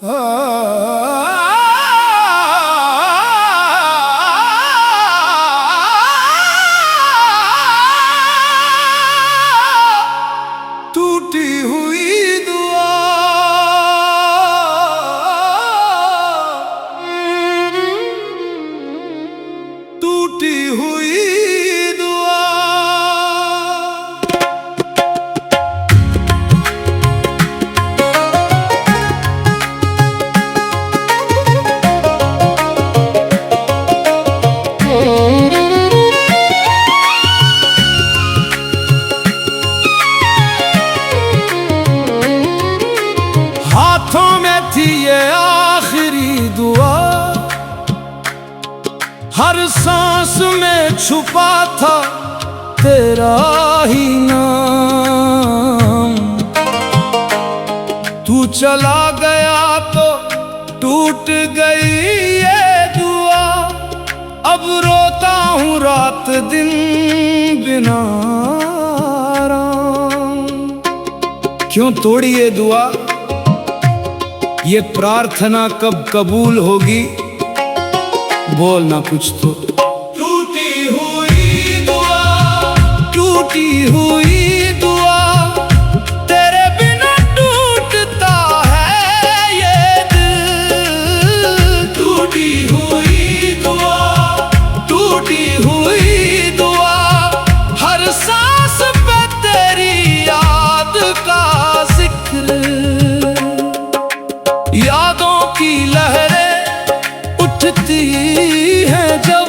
टूटी हुई दुआ, टूटी हुई दुआ। हाथों में थी ये आखिरी दुआ, हर सांस में छुपा था तेरा ही नाम। तू चला गया तो टूट गई ये दुआ, अब रोता हूँ रात दिन बिना आराम। क्यों तोड़ी ये दुआ, ये प्रार्थना कब कबूल होगी, बोलना कुछ तो। टूटी हुई दुआ, टूटी हुई दुआ, तेरे बिना टूटता है ये दिल। टूटी हुई दुआ, टूटी हुई दुआ, हर सांस पे तेरी याद का जिक्र। यादों की लहरें उठती हैं जब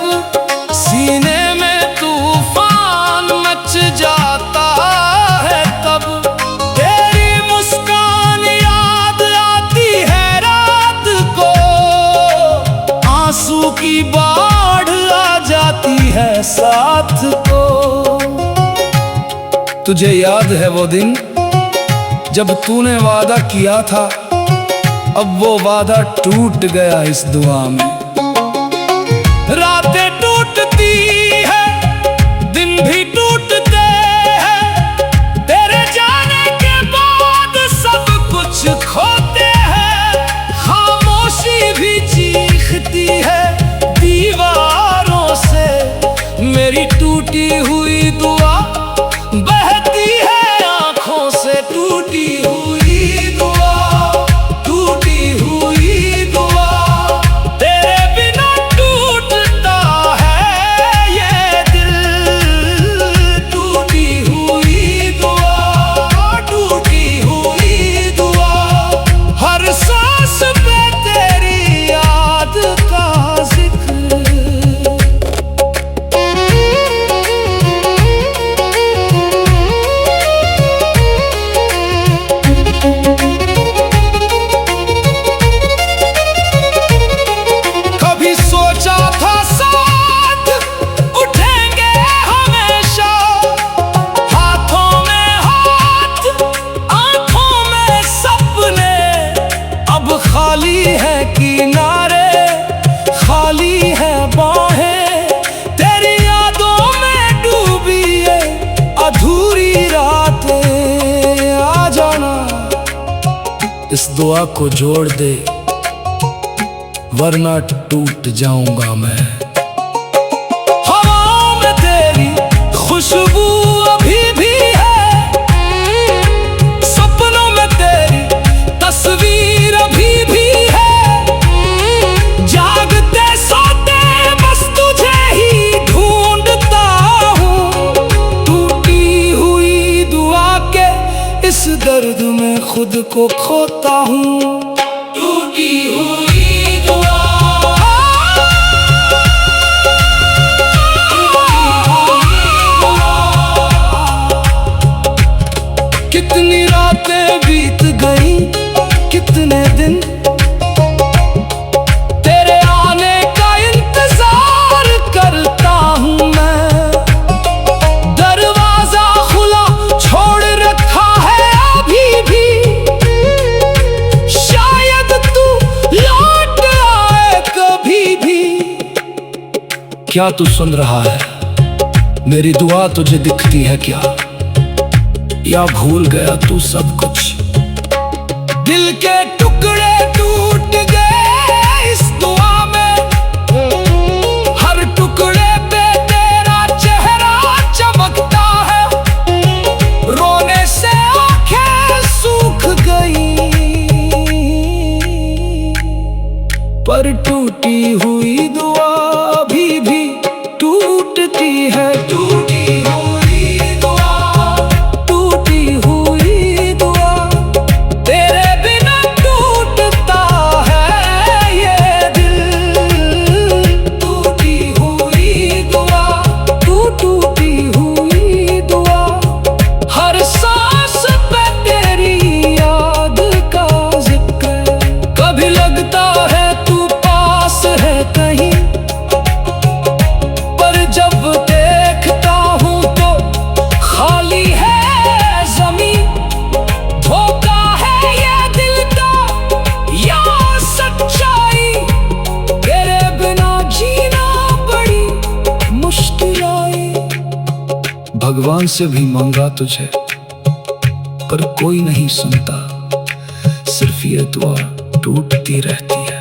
सीने में तूफान मच जाता है, तब तेरी मुस्कान याद आती है रात को। आंसू की बाढ़ आ जाती है साथ को। तुझे याद है वो दिन जब तूने वादा किया था, अब वो वादा टूट गया इस दुआ में। रातें टूटती है, दिन भी टूटते हैं, तेरे जाने के बाद सब कुछ खोते हैं। खामोशी भी चीखती है दीवारों से, मेरी टूटी हुई दुआ बहती है आंखों से। टूटी हुई दुआ, खाली है किनारे, खाली है बाहें, तेरी यादों में डूबी ये अधूरी रातें। आ जाना, इस दुआ को जोड़ दे, वरना टूट जाऊंगा मैं। हवाओं में तेरी खुशबू अभी भी है, सपनों में तेरी तस्वीर अभी भी है। जागते सोते बस तुझे ही ढूंढता हूँ। टूटी हुई दुआ के इस दर्द में खुद को खोता हूँ। टूटी हुई दुआ, कितनी रातें बीत गई, कितने दिन तेरे आने का इंतजार करता हूँ मैं। दरवाजा खुला छोड़ रखा है अभी भी, शायद तू लौट आए कभी भी। क्या तू सुन रहा है, मेरी दुआ तुझे दिखती है क्या, या भूल गया तू सब कुछ। दिल के टुकड़े तू पर टूटी हुई दुआ अभी भी टूटती है। टूटी हुई दुआ, टूटी हुई दुआ, तेरे बिना टूटता है ये दिल। टूटी हुई दुआ, टूटी हुई दुआ, हर सांस पे तेरी याद का जिक्र। कभी लगता है तू पास है कहीं, पर जब देखता हूँ तो खाली है ज़मीं। धोखा है ये दिल का या सच्चाई, तेरे बिना जीना बड़ी मुश्किल आई। भगवान से भी मांगा तुझे पर कोई नहीं सुनता, सिर्फ ये दुआ टूटती रहती है।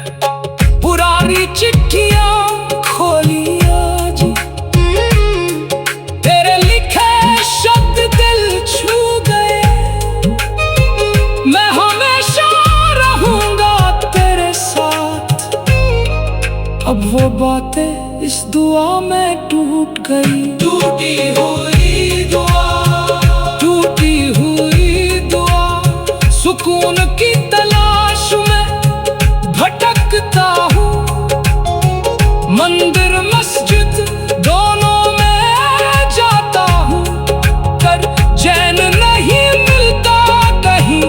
पुरानी चिट्ठियां खोली आज, तेरे लिखे शब्द दिल छू गए। मैं हमेशा रहूंगा तेरे साथ, अब वो बातें इस दुआ में टूट गई। टूटी हुई दुआ, टूटी हुई दुआ, सुकून की तलाश में भटकता हूँ। मंदिर मस्जिद दोनों में जाता हूँ, पर चैन नहीं मिलता कहीं।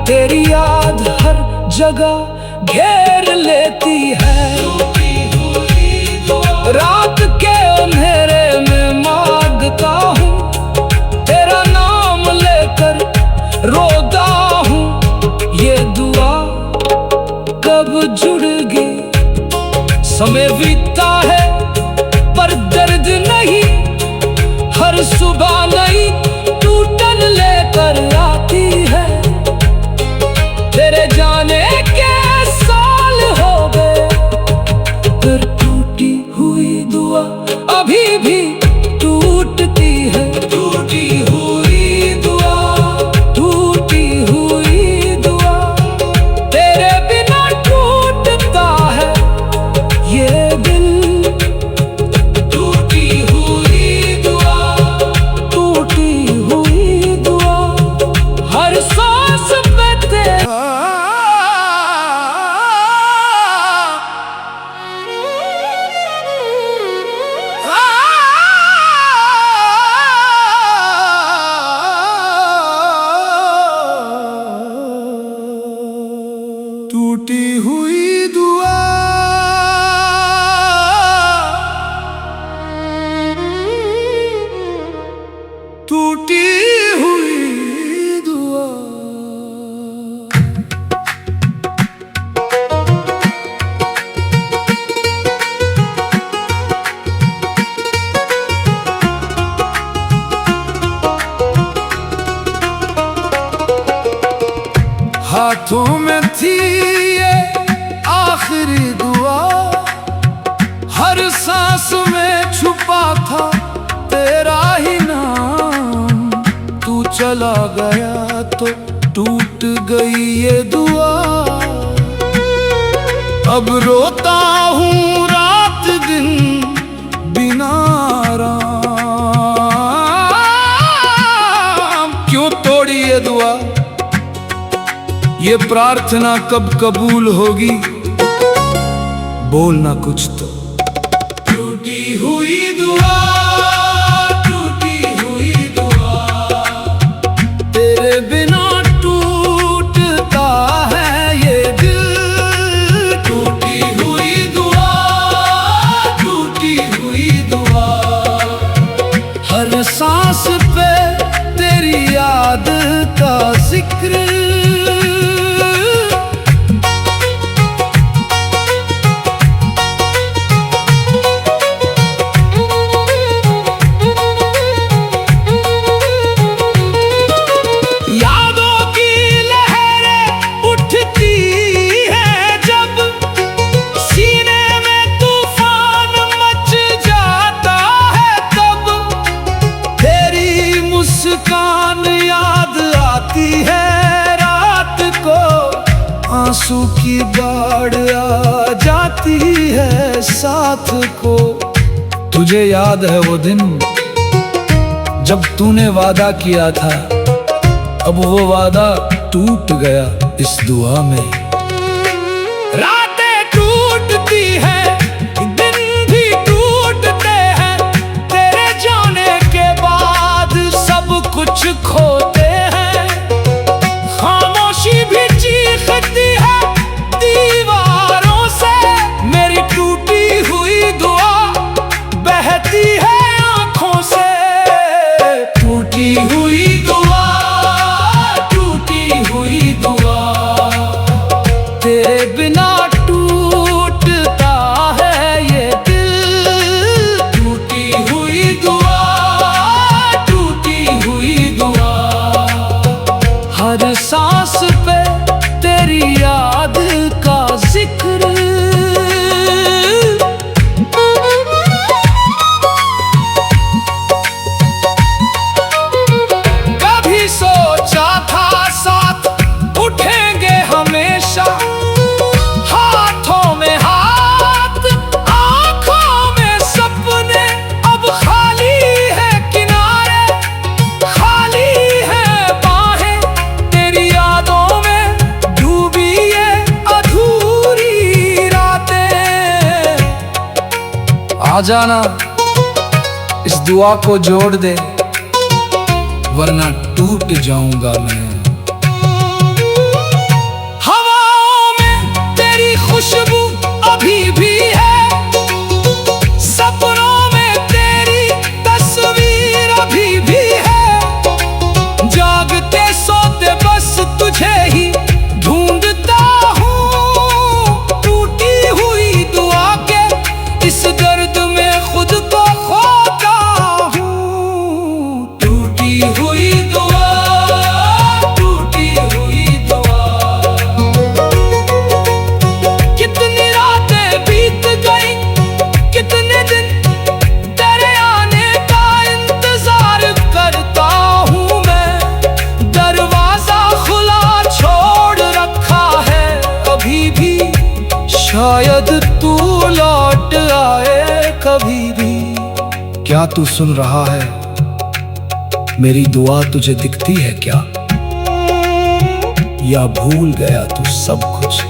तेरी याद हर जगह घेर लेती है। रात के अंधेरे में मांगता हूँ, तेरा नाम लेकर रोता हूँ। ये दुआ कब जुड़ेगी? समय बीतता है पर दर्द नहीं, हर सुबह नई टूटन लेकर आती है। तेरे जाने के साल हो गए, पर टूटी हुई दुआ अभी भी टूटती है। टूटी हुई दुआ, टूटी हुई दुआ, तेरे बिना टूटता है ये दिल। टूटी हुई दुआ, टूटी हुई दुआ, हर सांस पे तेरा। टूटी हुई दुआ, टूटी हुई दुआ। हाथों में थी ये आखिरी दुआ, हर सांस में छुपा था तेरा ही नाम। तू चला गया तो टूट गई ये दुआ, अब रोता हूँ रात दिन बिना आराम। क्यों तोड़ी ये दुआ? ये प्रार्थना कब कबूल होगी? बोलना कुछ तो। टूटी हुई दुआ, टूटी हुई दुआ, तेरे बिना टूटता है ये दिल। टूटी हुई दुआ, टूटी हुई दुआ, हर सांस पे तेरी याद का जिक्र। की बाढ़ आ जाती है साथ को। तुझे याद है वो दिन जब तूने वादा किया था, अब वो वादा टूट गया इस दुआ में। रातें टूटती हैं, दिन भी टूटते हैं, तेरे जाने के बाद सब कुछ खोते हैं। खामोशी भी चीखती है दीवारों से, मेरी टूटी हुई दुआ बहती है आंखों से। टूटी हुई दुआ, टूटी हुई दुआ, तेरे बिना टूटता है ये दिल। टूटी हुई दुआ, टूटी हुई दुआ, हर सांस पे तेरी याद का जिक्र। कभी सोचा था साथ उठेंगे हमेशा, हाथों में हाथ, आंखों में सपने। अब खाली है किनारे, खाली है बाहें, तेरी यादों में डूबी ये अधूरी रातें। आ जाना, इस दुआ को जोड़ दे, वरना टूट जाऊंगा मैं। हवाओं में तेरी खुशबू अभी भी है, सपनों में तेरी तस्वीर अभी भी है। जागते सोते बस तुझे ही ढूंढता हूँ। टूटी हुई दुआ के इस दर्द में खुद को खोता हूँ। टूटी हुई दुआ, टूटी हुई दुआ, कितनी रातें बीत गई, कितने दिन तेरे आने का इंतजार करता हूँ मैं। दरवाजा खुला छोड़ रखा है अभी भी, शायद तू लौट आए कभी भी। क्या तू सुन रहा है? मेरी दुआ तुझे दिखती है क्या? या भूल गया तू सब कुछ?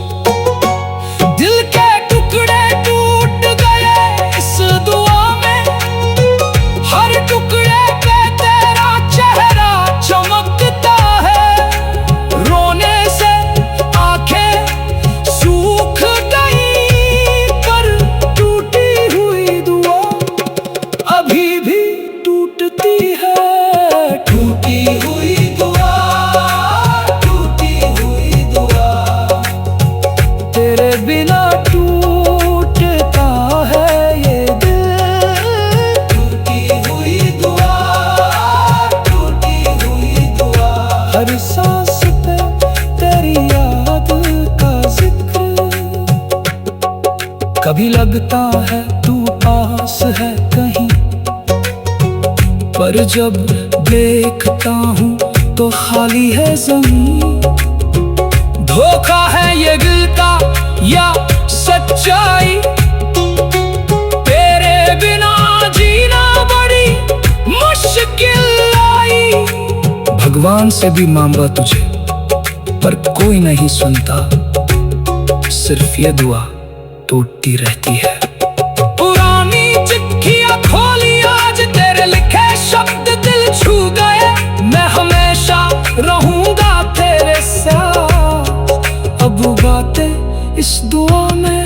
दिल के टुकड़े टूट गए इस दुआ में, हर टुकड़े पे तेरा चेहरा चमकता है। रोने से आंखें सूख गई, पर टूटी हुई दुआ अभी भी टूटती है। टूटी हुई दुआ, टूटी हुई दुआ, तेरे बिना टूटता है ये दिल। टूटी हुई दुआ, टूटी हुई दुआ, हर सांस पे तेरी याद का जिक्र। कभी लगता है तू पास है कहीं, पर जब देखता हूँ तो खाली है जमीन। धोखा है ये दिल का या सच्चाई, तेरे बिना जीना बड़ी मुश्किल आई। भगवान से भी मांगा तुझे, पर कोई नहीं सुनता, सिर्फ ये दुआ टूटती रहती है। पुरानी चिट्ठियां खोली आज, तेरे लिखे शब्द दिल छू गए। मैं हमेशा रहूंगा तेरे साथ, अब बातें इस दुआ में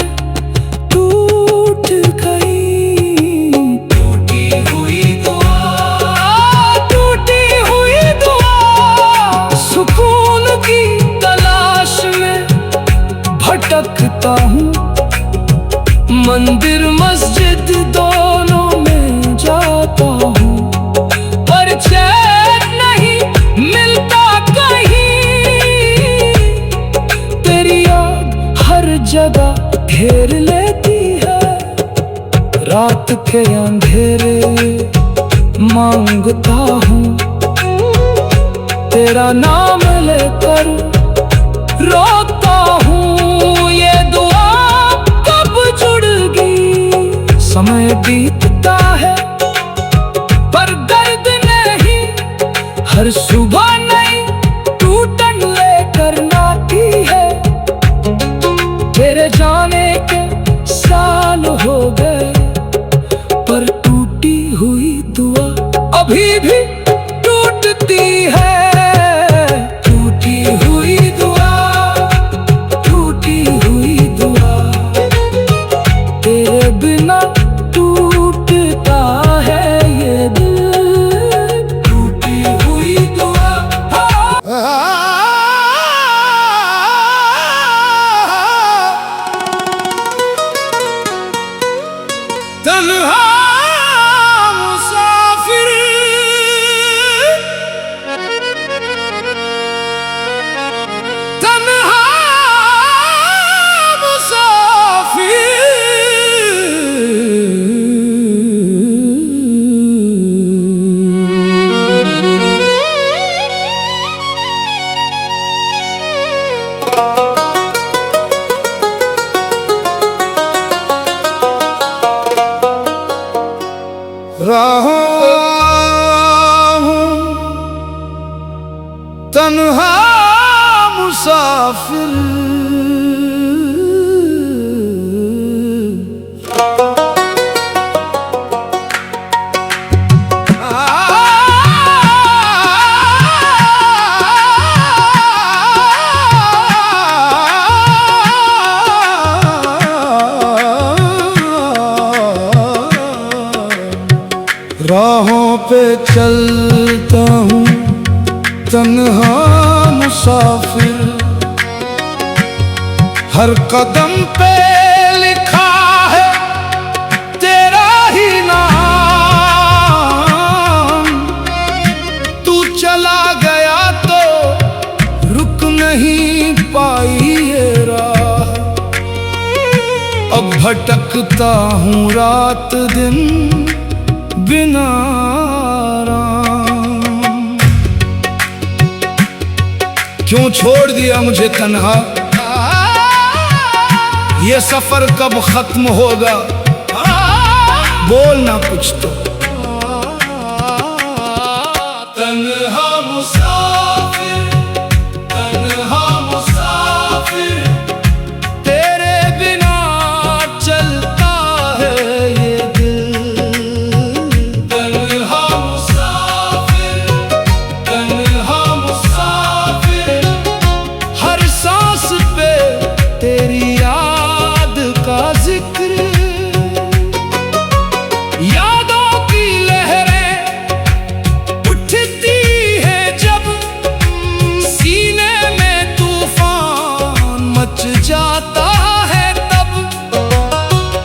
टूट गई। टूटी हुई दुआ, टूटी हुई दुआ, सुकून की तलाश में भटकता हूँ। मंदिर मस्जिद दोनों में जाता हूँ, पर चैन नहीं मिलता कहीं। तेरी याद हर जगह घेर लेती है, रात के अंधेरे मांगता हूँ। तेरा नाम लेकर रोता हूँ। बीतता है पर दर्द नहीं, हर सुबह नई टूटन लेकर नाती है। तेरे जाने के साल हो गए पर टूटी हुई दुआ अभी भी टूटती है। टूटी हुई दुआ, टूटी हुई दुआ, तेरे बिना टूटता है ये दिल। टूटी हुई दुआ, तन्हा मुसाफिर, तन्हा मुसाफिर। राहों तन्हा मुसाफिर, राहों पे चलता हूँ तन्हा मुसाफिर, हर कदम पे लिखा है तेरा ही नाम। तू चला गया तो रुक नहीं पाई ये राह, अब भटकता हूँ रात दिन बिना आराम। क्यों छोड़ दिया मुझे तन्हा, ये सफर कब खत्म होगा, बोलना कुछ तो। तन्हा मुसाफिर, तन्हा मुसाफिर, तेरे बिना चलता है ये दिल। तन्हा मुसाफिर, तन्हा मुसाफिर, हर सांस पे तेरी याद का जिक्र। यादों की लहरें उठती है जब सीने में तूफान मच जाता है, तब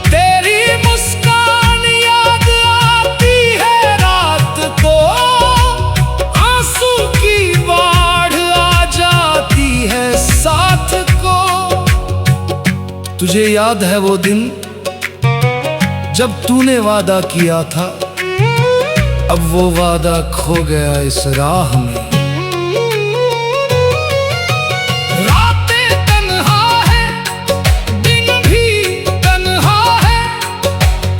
तेरी मुस्कान याद आती है रात को। आंसू की बाढ़ आ जाती है साथ को। तुझे याद है वो दिन जब तूने वादा किया था, अब वो वादा खो गया इस राह में। रातें तन्हा है, दिन भी तन्हा है,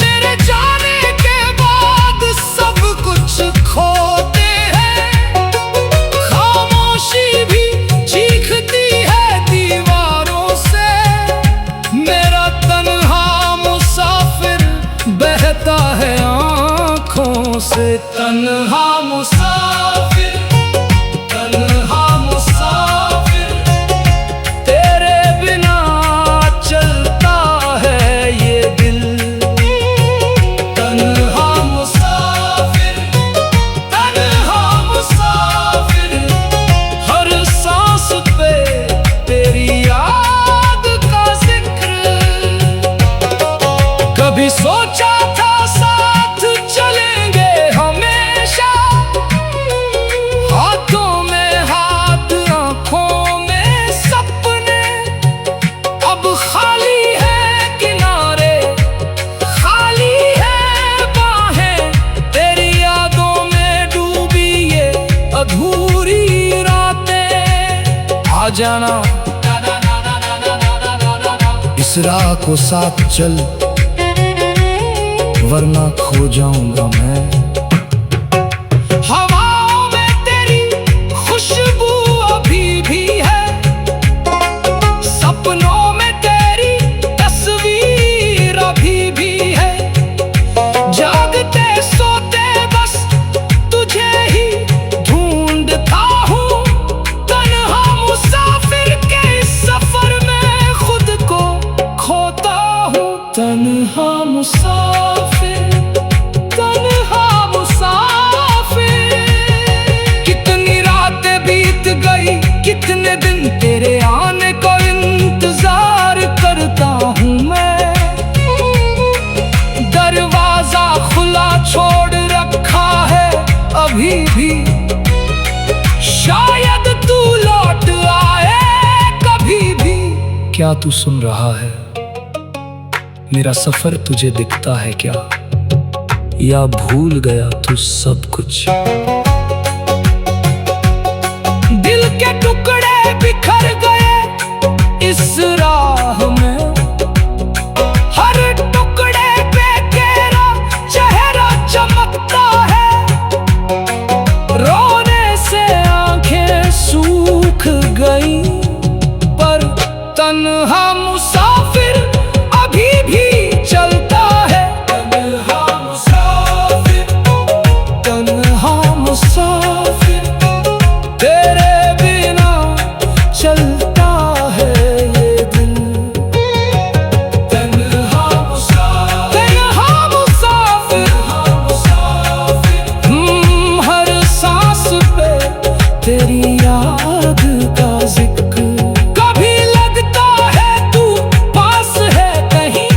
तेरे जाने के बाद सब कुछ खोते हैं। खामोशी भी चीखती है दीवारों से, मेरा तन्हा मुसाफिर बहता है आँखों से। तन्हा मुसाफिर, तन्हा मुसाफिर, तेरे बिना चलता है ये दिल। तन्हा मुसाफिर, तन्हा मुसाफिर, हर सांस पे तेरी याद का जिक्र। कभी सोचा था साथ चलेंगे हमेशा, हाथों में हाथ आंखों में सपने। अब खाली है किनारे, खाली है बाहें, तेरी यादों में डूबी ये अधूरी रातें। आ जाना इस राह को साथ चल, वरना खो जाऊंगा मैं। हवाओं में तेरी खुशबू अभी भी है, सपनों में तेरी तस्वीर अभी भी है। जागते सोते बस तुझे ही ढूंढता हूँ, तन्हा मुसाफिर के इस सफर में खुद को खोता हूँ। तन्हा मुसाफिर, तन्हा मुसाफिर। कितनी रातें बीत गई, कितने दिन तेरे आने को इंतजार करता हूँ मैं। दरवाजा खुला छोड़ रखा है अभी भी, शायद तू लौट आए कभी भी। क्या तू सुन रहा है? मेरा सफर तुझे दिखता है क्या, या भूल गया तू सब कुछ? दिल के टुकड़े बिखर गए इस राह में, हर टुकड़े पे तेरा चेहरा चमकता है। रोने से आंखें सूख गई, पर तन्हा मुसाफिर अभी भी चलता है। तन्हा मुसाफिर, तन्हा मुसाफिर, तेरे बिना चलता है ये दिल। तन्हा मुसाफिर, तन्हा मुसाफिर, हर सांस पे तेरी याद का जिक्र। कभी लगता है तू पास है कहीं,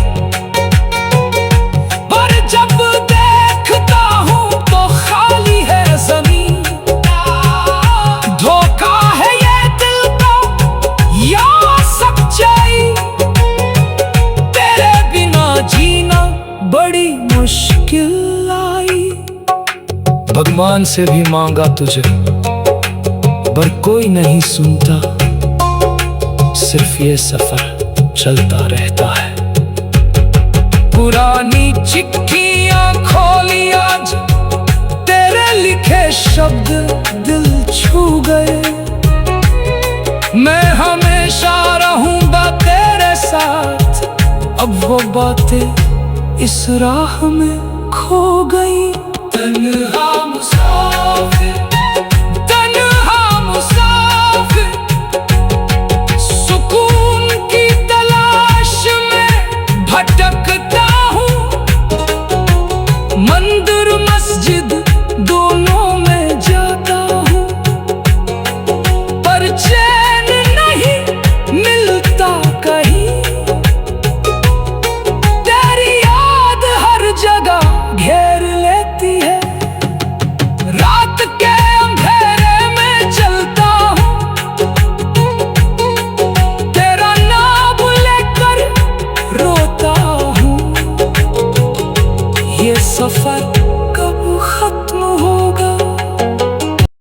पर जब देखता हूँ तो खाली है जमीन। धोखा है ये दिल का या सच्चाई, तेरे बिना जीना बड़ी मुश्किल आई। भगवान से भी मांगा तुझे, पर कोई नहीं सुनता, सिर्फ ये सफर चलता रहता है। पुरानी चिट्ठियां खोली आज, तेरे लिखे शब्द दिल छू गए। मैं हमेशा रहूंगा तेरे साथ, अब वो बातें इस राह में खो गई। तन्हा मुसाफिर,